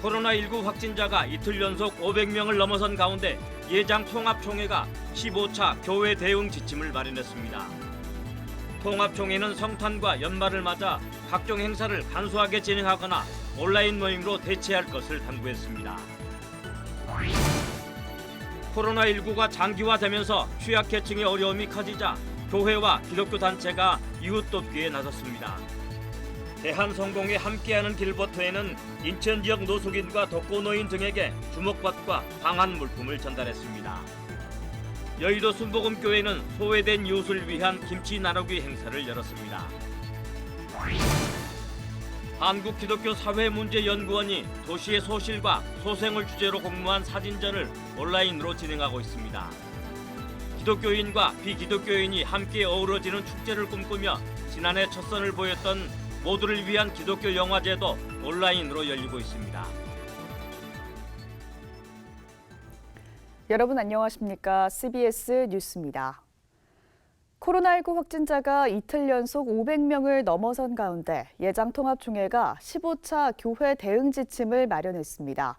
코로나19 확진자가 이틀 연속 500명을 넘어선 가운데 예장 통합총회가 15차 교회 대응 지침을 마련했습니다. 통합총회는 성탄과 연말을 맞아 각종 행사를 간소하게 진행하거나 온라인 모임으로 대체할 것을 당부했습니다. 코로나19가 장기화되면서 취약계층의 어려움이 커지자 교회와 기독교 단체가 이웃 돕기에 나섰습니다. 대한성공에 함께하는 길버터에는 인천 지역 노숙인과 독거노인 등에게 주먹밥과 방한 물품을 전달했습니다. 여의도 순복음교회는 소외된 이웃을 위한 김치 나누기 행사를 열었습니다. 한국기독교사회문제연구원이 도시의 소실과 소생을 주제로 공모한 사진전을 온라인으로 진행하고 있습니다. 기독교인과 비기독교인이 함께 어우러지는 축제를 꿈꾸며 지난해 첫 선을 보였던 모두를 위한 기독교 영화제도 온라인으로 열리고 있습니다. 여러분 안녕하십니까? CBS 뉴스입니다. 코로나19 확진자가 이틀 연속 500명을 넘어선 가운데 예장통합총회가 15차 교회 대응 지침을 마련했습니다.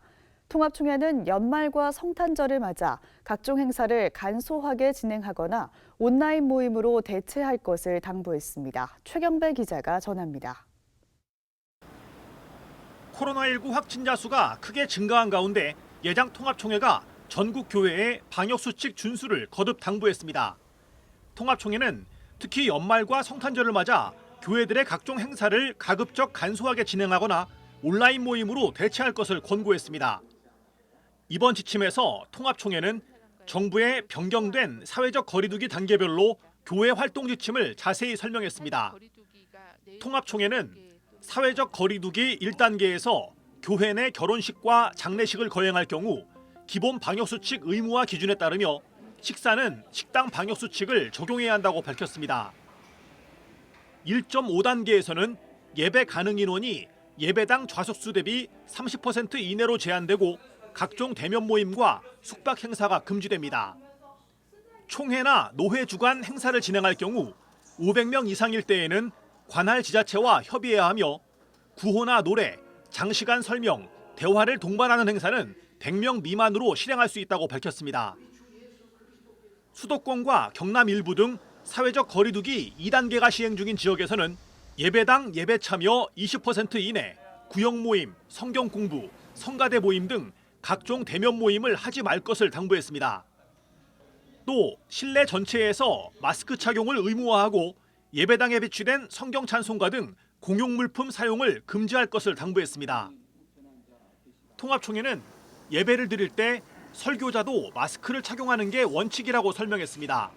통합총회는 연말과 성탄절을 맞아 각종 행사를 간소하게 진행하거나 온라인 모임으로 대체할 것을 당부했습니다. 최경배 기자가 전합니다. 코로나19 확진자 수가 크게 증가한 가운데 예장통합총회가 전국 교회의 방역수칙 준수를 거듭 당부했습니다. 통합총회는 특히 연말과 성탄절을 맞아 교회들의 각종 행사를 가급적 간소하게 진행하거나 온라인 모임으로 대체할 것을 권고했습니다. 이번 지침에서 통합총회는 정부의 변경된 사회적 거리두기 단계별로 교회 활동 지침을 자세히 설명했습니다. 통합총회는 사회적 거리두기 1단계에서 교회 내 결혼식과 장례식을 거행할 경우 기본 방역수칙 의무화 기준에 따르며 식사는 식당 방역수칙을 적용해야 한다고 밝혔습니다. 1.5단계에서는 예배 가능 인원이 예배당 좌석수 대비 30% 이내로 제한되고 각종 대면 모임과 숙박 행사가 금지됩니다. 총회나 노회 주관 행사를 진행할 경우 500명 이상일 때에는 관할 지자체와 협의해야 하며 구호나 노래, 장시간 설명, 대화를 동반하는 행사는 100명 미만으로 실행할 수 있다고 밝혔습니다. 수도권과 경남 일부 등 사회적 거리두기 2단계가 시행 중인 지역에서는 예배당 예배 참여 20% 이내, 구역 모임, 성경 공부, 성가대 모임 등 각종 대면 모임을 하지 말 것을 당부했습니다. 또 실내 전체에서 마스크 착용을 의무화하고 예배당에 배치된 성경 찬송가 등 공용 물품 사용을 금지할 것을 당부했습니다. 통합총회는 예배를 드릴 때 설교자도 마스크를 착용하는 게 원칙이라고 설명했습니다.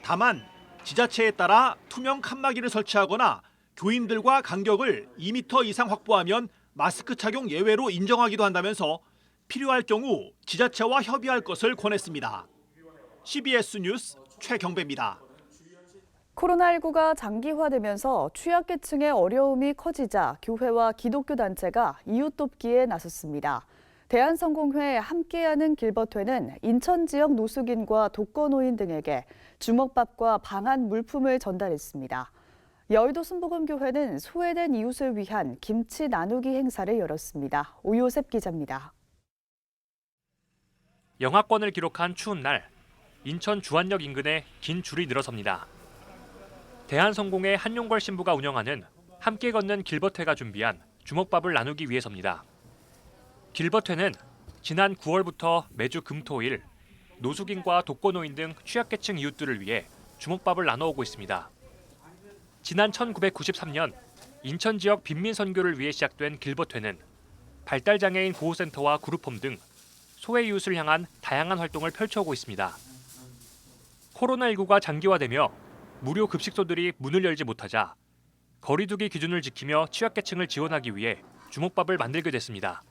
다만 지자체에 따라 투명 칸막이를 설치하거나 교인들과 간격을 2m 이상 확보하면 마스크 착용 예외로 인정하기도 한다면서 필요할 경우 지자체와 협의할 것을 권했습니다. CBS 뉴스 최경배입니다. 코로나19가 장기화되면서 취약계층의 어려움이 커지자 교회와 기독교 단체가 이웃 돕기에 나섰습니다. 대한성공회 함께하는 길버터는 인천 지역 노숙인과 독거노인 등에게 주먹밥과 방한 물품을 전달했습니다. 여의도 순복음교회는 소외된 이웃을 위한 김치 나누기 행사를 열었습니다. 오요셉 기자입니다. 영하권을 기록한 추운 날, 인천 주안역 인근에 긴 줄이 늘어섭니다. 대한성공회 한용걸 신부가 운영하는 함께 걷는 길버터가 준비한 주먹밥을 나누기 위해서입니다. 길버터는 지난 9월부터 매주 금토일 노숙인과 독거노인 등 취약계층 이웃들을 위해 주먹밥을 나눠오고 있습니다. 지난 1993년 인천 지역 빈민 선교를 위해 시작된 길버터는 발달장애인 보호센터와 그룹홈 등 소외 이웃을 향한 다양한 활동을 펼쳐오고 있습니다. 코로나19가 장기화되며 무료 급식소들이 문을 열지 못하자 거리두기 기준을 지키며 취약계층을 지원하기 위해 주먹밥을 만들게 됐습니다.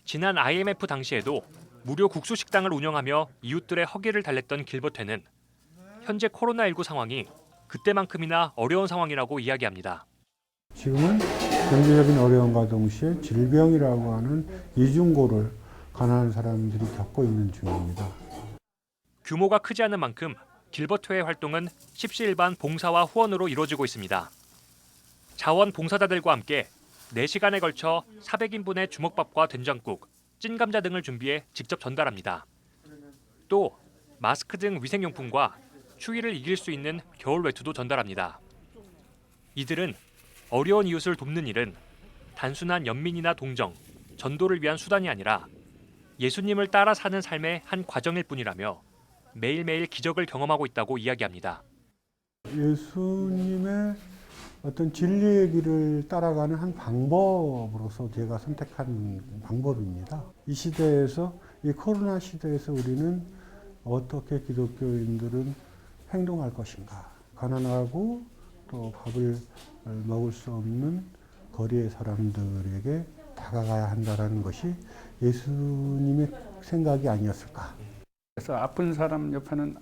지난 IMF 당시에도 무료 국수 식당을 운영하며 이웃들의 허기를 달랬던 길버터는 현재 코로나19 상황이 그때만큼이나 어려운 상황이라고 이야기합니다. 지금은 경제적인 어려움과 동시에 질병이라고 하는 이중고를 가난한 사람들이 겪고 있는 중입니다. 규모가 크지 않은 만큼 길버터의 활동은 십시일반 봉사와 후원으로 이루어지고 있습니다. 자원봉사자들과 함께 4시간에 걸쳐 400인분의 주먹밥과 된장국, 찐감자 등을 준비해 직접 전달합니다. 또 마스크 등 위생용품과 추위를 이길 수 있는 겨울 외투도 전달합니다. 이들은 어려운 이웃을 돕는 일은 단순한 연민이나 동정, 전도를 위한 수단이 아니라 예수님을 따라 사는 삶의 한 과정일 뿐이라며 매일매일 기적을 경험하고 있다고 이야기합니다. 예수님의 어떤 진리의 길을 따라가는 한 방법으로서 제가 선택한 방법입니다. 이 시대에서, 이 코로나 시대에서 우리는 어떻게 기독교인들은 행동할 것인가. 가난하고 또 밥을 먹을 수 없는 거리의 사람들에게 다가가야 한다는 것이 예수님의 생각이 아니었을까. 그래서 아픈 사람 옆에는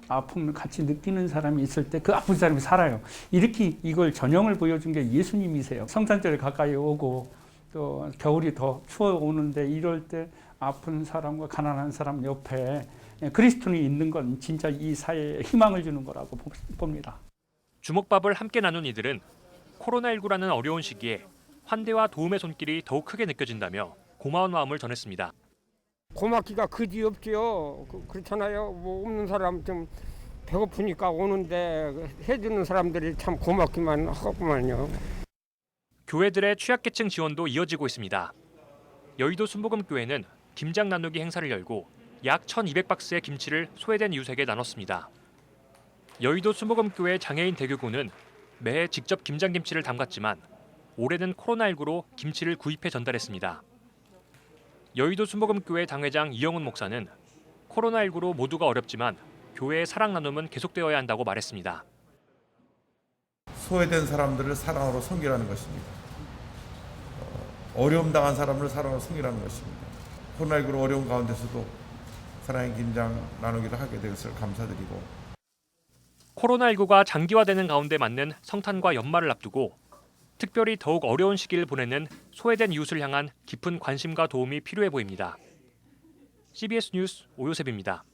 아픔을 같이 느끼는 사람이 있을 때 그 아픈 사람이 살아요. 이렇게 이걸 전형을 보여준 게 예수님이세요. 성탄절에 가까이 오고 또 겨울이 더 추워 오는데 이럴 때 아픈 사람과 가난한 사람 옆에 그리스도인이 있는 건 진짜 이 사회에 희망을 주는 거라고 봅니다. 주먹밥을 함께 나눈 이들은 코로나19라는 어려운 시기에 환대와 도움의 손길이 더욱 크게 느껴진다며 고마운 마음을 전했습니다. 고맙기가 그지 없지요. 그렇잖아요. 뭐 없는 사람 좀 배고프니까 오는데 해주는 사람들이 참 고맙기만 하구만요. 교회들의 취약계층 지원도 이어지고 있습니다. 여의도 순복음교회는 김장 나누기 행사를 열고 약 1,200박스의 김치를 소외된 이웃에게 나눴습니다. 여의도 순복음교회 장애인 대교구는 매해 직접 김장김치를 담갔지만 올해는 코로나19로 김치를 구입해 전달했습니다. 여의도 순복음교회 당회장 이영훈 목사는 코로나19로 모두가 어렵지만 교회의 사랑 나눔은 계속되어야 한다고 말했습니다. 소외된 사람들을 사랑으로 섬기라는 것입니다. 어려움 당한 사람을 사랑으로 섬기라는 것입니다. 코로나19로 어려운 가운데서도 사랑의 김장 나누기를 하게 된 것을 감사드리고, 코로나19가 장기화되는 가운데 맞는 성탄과 연말을 앞두고 특별히 더욱 어려운 시기를 보내는 소외된 이웃을 향한 깊은 관심과 도움이 필요해 보입니다. CBS 뉴스 오요셉입니다.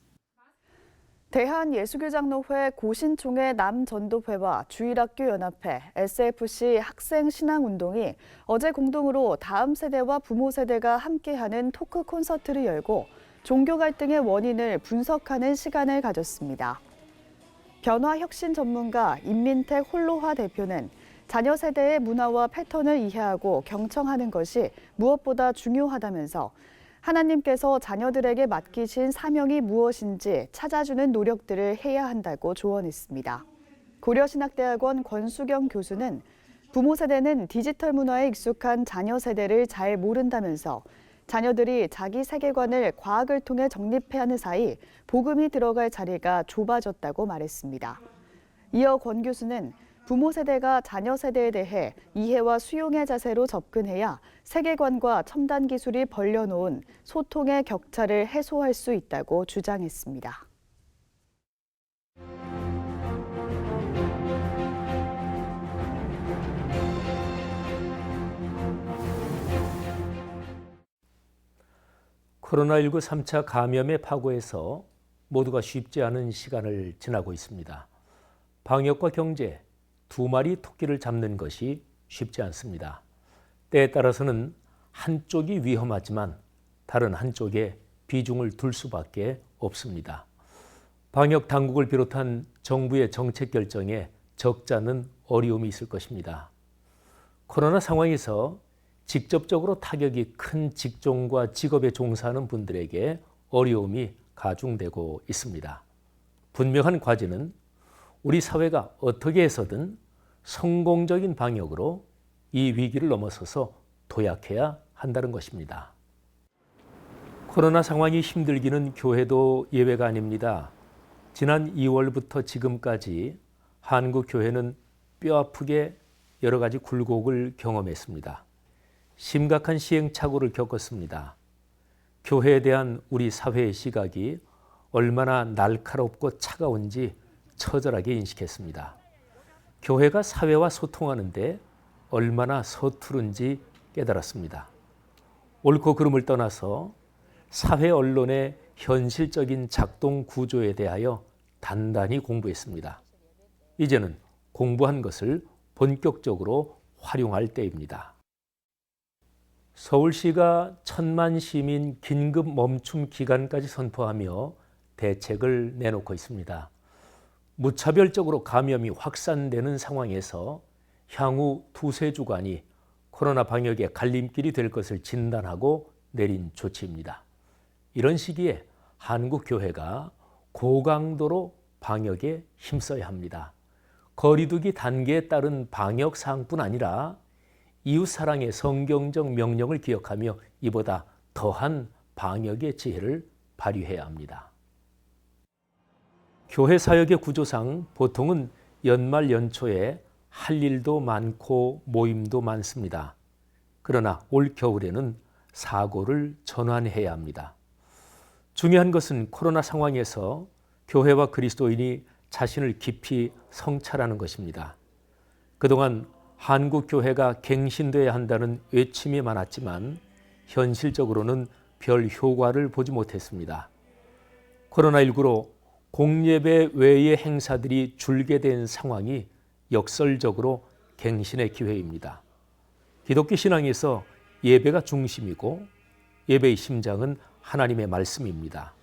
대한예수교장로회 고신총회 남전도회와 주일학교연합회, SFC 학생신앙운동이 어제 공동으로 다음 세대와 부모 세대가 함께하는 토크 콘서트를 열고 종교 갈등의 원인을 분석하는 시간을 가졌습니다. 변화혁신 전문가 임민택 홀로화 대표는 자녀 세대의 문화와 패턴을 이해하고 경청하는 것이 무엇보다 중요하다면서 하나님께서 자녀들에게 맡기신 사명이 무엇인지 찾아주는 노력들을 해야 한다고 조언했습니다. 고려신학대학원 권수경 교수는 부모 세대는 디지털 문화에 익숙한 자녀 세대를 잘 모른다면서 자녀들이 자기 세계관을 과학을 통해 정립해야 하는 사이 복음이 들어갈 자리가 좁아졌다고 말했습니다. 이어 권 교수는 부모 세대가 자녀 세대에 대해 이해와 수용의 자세로 접근해야 세계관과 첨단 기술이 벌려놓은 소통의 격차를 해소할 수 있다고 주장했습니다. 코로나19 3차 감염의 파고에서 모두가 쉽지 않은 시간을 지나고 있습니다. 방역과 경제, 두 마리 토끼를 잡는 것이 쉽지 않습니다. 때에 따라서는 한쪽이 위험하지만 다른 한쪽에 비중을 둘 수밖에 없습니다. 방역 당국을 비롯한 정부의 정책 결정에 적지 않은 어려움이 있을 것입니다. 코로나 상황에서 직접적으로 타격이 큰 직종과 직업에 종사하는 분들에게 어려움이 가중되고 있습니다. 분명한 과제는 우리 사회가 어떻게 해서든 성공적인 방역으로 이 위기를 넘어서서 도약해야 한다는 것입니다. 코로나 상황이 힘들기는 교회도 예외가 아닙니다. 지난 2월부터 지금까지 한국 교회는 뼈아프게 여러 가지 굴곡을 경험했습니다. 심각한 시행착오를 겪었습니다. 교회에 대한 우리 사회의 시각이 얼마나 날카롭고 차가운지 처절하게 인식했습니다. 교회가 사회와 소통하는데 얼마나 서투른지 깨달았습니다. 옳고 그름을 떠나서 사회 언론의 현실적인 작동 구조에 대하여 단단히 공부했습니다. 이제는 공부한 것을 본격적으로 활용할 때입니다. 서울시가 1000만 시민 긴급 멈춤 기간까지 선포하며 대책을 내놓고 있습니다. 무차별적으로 감염이 확산되는 상황에서 향후 두세 주간이 코로나 방역의 갈림길이 될 것을 진단하고 내린 조치입니다. 이런 시기에 한국교회가 고강도로 방역에 힘써야 합니다. 거리두기 단계에 따른 방역 사항뿐 아니라 이웃사랑의 성경적 명령을 기억하며 이보다 더한 방역의 지혜를 발휘해야 합니다. 교회 사역의 구조상 보통은 연말 연초에 할 일도 많고 모임도 많습니다. 그러나 올 겨울에는 사고를 전환해야 합니다. 중요한 것은 코로나 상황에서 교회와 그리스도인이 자신을 깊이 성찰하는 것입니다. 그동안 한국 교회가 갱신돼야 한다는 외침이 많았지만 현실적으로는 별 효과를 보지 못했습니다. 코로나19로 공예배 외의 행사들이 줄게 된 상황이 역설적으로 갱신의 기회입니다. 기독교 신앙에서 예배가 중심이고 예배의 심장은 하나님의 말씀입니다.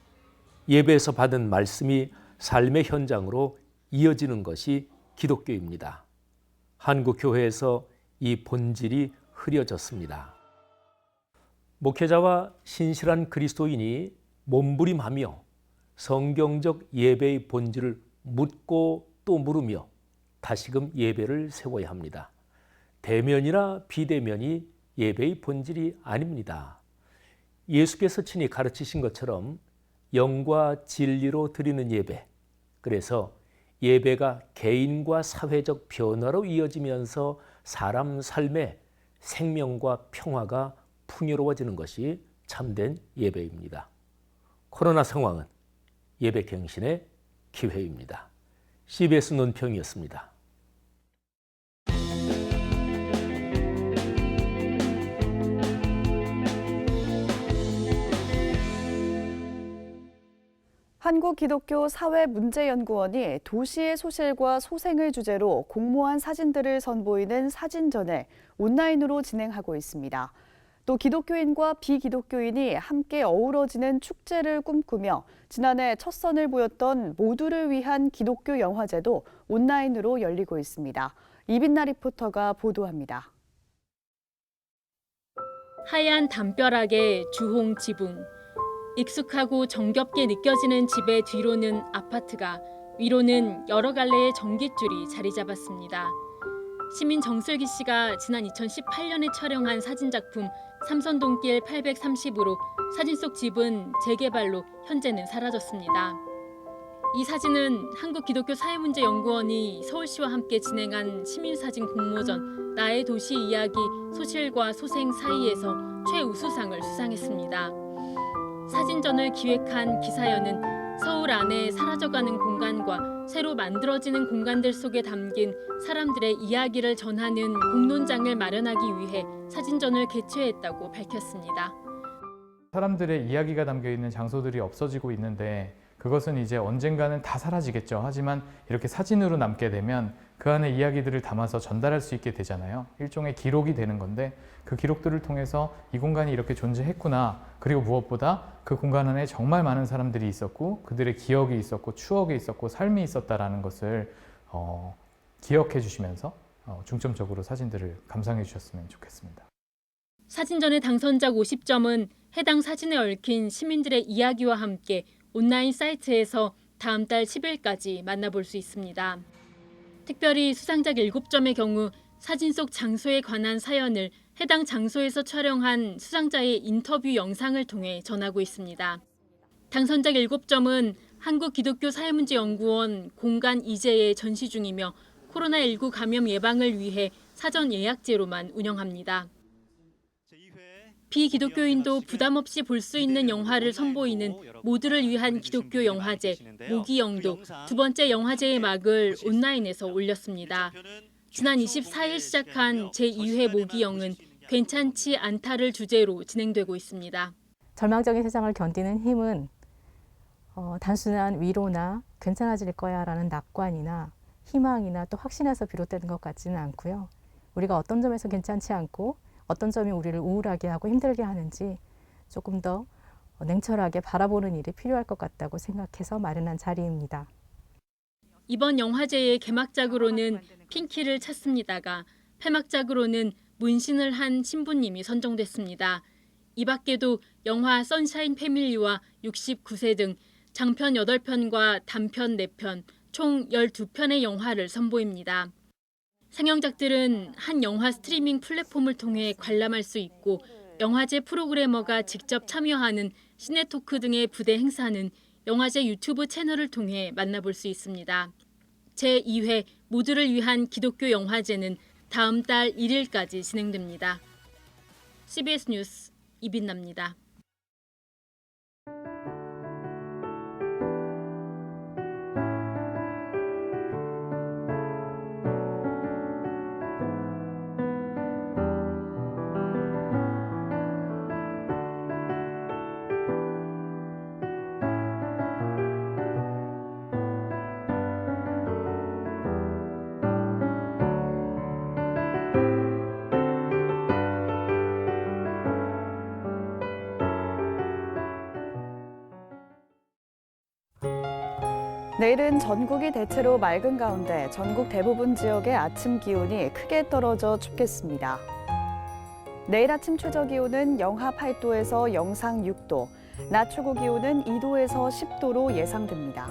예배에서 받은 말씀이 삶의 현장으로 이어지는 것이 기독교입니다. 한국 교회에서 이 본질이 흐려졌습니다. 목회자와 신실한 그리스도인이 몸부림하며 성경적 예배의 본질을 묻고 또 물으며 다시금 예배를 세워야 합니다. 대면이나 비대면이 예배의 본질이 아닙니다. 예수께서 친히 가르치신 것처럼 영과 진리로 드리는 예배, 그래서 예배가 개인과 사회적 변화로 이어지면서 사람 삶의 생명과 평화가 풍요로워지는 것이 참된 예배입니다. 코로나 상황은 예배 갱신의 기회입니다. CBS 논평이었습니다. 한국기독교사회문제연구원이 도시의 소실과 소생을 주제로 공모한 사진들을 선보이는 사진전을 온라인으로 진행하고 있습니다. 또 기독교인과 비기독교인이 함께 어우러지는 축제를 꿈꾸며 지난해 첫 선을 보였던 모두를 위한 기독교 영화제도 온라인으로 열리고 있습니다. 이빈나 리포터가 보도합니다. 하얀 담벼락에 주홍 지붕. 익숙하고 정겹게 느껴지는 집의 뒤로는 아파트가, 위로는 여러 갈래의 전깃줄이 자리 잡았습니다. 시민 정슬기 씨가 지난 2018년에 촬영한 사진작품 삼선동길 830으로 사진 속 집은 재개발로 현재는 사라졌습니다. 이 사진은 한국기독교사회문제연구원이 서울시와 함께 진행한 시민사진 공모전 나의 도시 이야기 소실과 소생 사이에서 최우수상을 수상했습니다. 사진전을 기획한 기사연은 서울 안에 사라져가는 공간과 새로 만들어지는 공간들 속에 담긴 사람들의 이야기를 전하는 공론장을 마련하기 위해 사진전을 개최했다고 밝혔습니다. 사람들의 이야기가 담겨있는 장소들이 없어지고 있는데 그것은 이제 언젠가는 다 사라지겠죠. 하지만 이렇게 사진으로 남게 되면 그 안에 이야기들을 담아서 전달할 수 있게 되잖아요. 일종의 기록이 되는 건데 그 기록들을 통해서 이 공간이 이렇게 존재했구나. 그리고 무엇보다 그 공간 안에 정말 많은 사람들이 있었고 그들의 기억이 있었고 추억이 있었고 삶이 있었다라는 것을 기억해 주시면서 중점적으로 사진들을 감상해 주셨으면 좋겠습니다. 사진전의 당선작 50점은 해당 사진에 얽힌 시민들의 이야기와 함께 온라인 사이트에서 다음 달 10일까지 만나볼 수 있습니다. 특별히 수상작 7점의 경우 사진 속 장소에 관한 사연을 해당 장소에서 촬영한 수상자의 인터뷰 영상을 통해 전하고 있습니다. 당선작 7점은 한국기독교사회문제연구원 공간 이재에 전시 중이며 코로나19 감염 예방을 위해 사전 예약제로만 운영합니다. 비기독교인도 부담 없이 볼 수 있는 영화를 선보이는 모두를 위한 기독교 영화제 모기영도 두 번째 영화제의 막을 온라인에서 올렸습니다. 지난 24일 시작한 제2회 모기영은 괜찮지 않다를 주제로 진행되고 있습니다. 절망적인 세상을 견디는 힘은 단순한 위로나 괜찮아질 거야라는 낙관이나 희망이나 또 확신에서 비롯되는 것 같지는 않고요. 우리가 어떤 점에서 괜찮지 않고 어떤 점이 우리를 우울하게 하고 힘들게 하는지 조금 더 냉철하게 바라보는 일이 필요할 것 같다고 생각해서 마련한 자리입니다. 이번 영화제의 개막작으로는 핑키를 찾습니다가 폐막작으로는 문신을 한 신부님이 선정됐습니다. 이 밖에도 영화 선샤인 패밀리와 69세 등 장편 8편과 단편 4편, 총 12편의 영화를 선보입니다. 상영작들은 한 영화 스트리밍 플랫폼을 통해 관람할 수 있고 영화제 프로그래머가 직접 참여하는 시네토크 등의 부대 행사는 영화제 유튜브 채널을 통해 만나볼 수 있습니다. 제2회 모두를 위한 기독교 영화제는 다음 달 1일까지 진행됩니다. CBS 뉴스 이빈나입니다. 내일은 전국이 대체로 맑은 가운데 전국 대부분 지역의 아침 기온이 크게 떨어져 춥겠습니다. 내일 아침 최저 기온은 영하 8도에서 영상 6도, 낮 최고 기온은 2도에서 10도로 예상됩니다.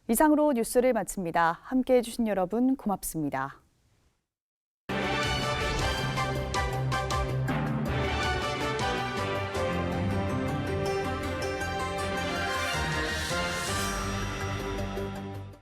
이상으로 뉴스를 마칩니다. 함께해 주신 여러분 고맙습니다.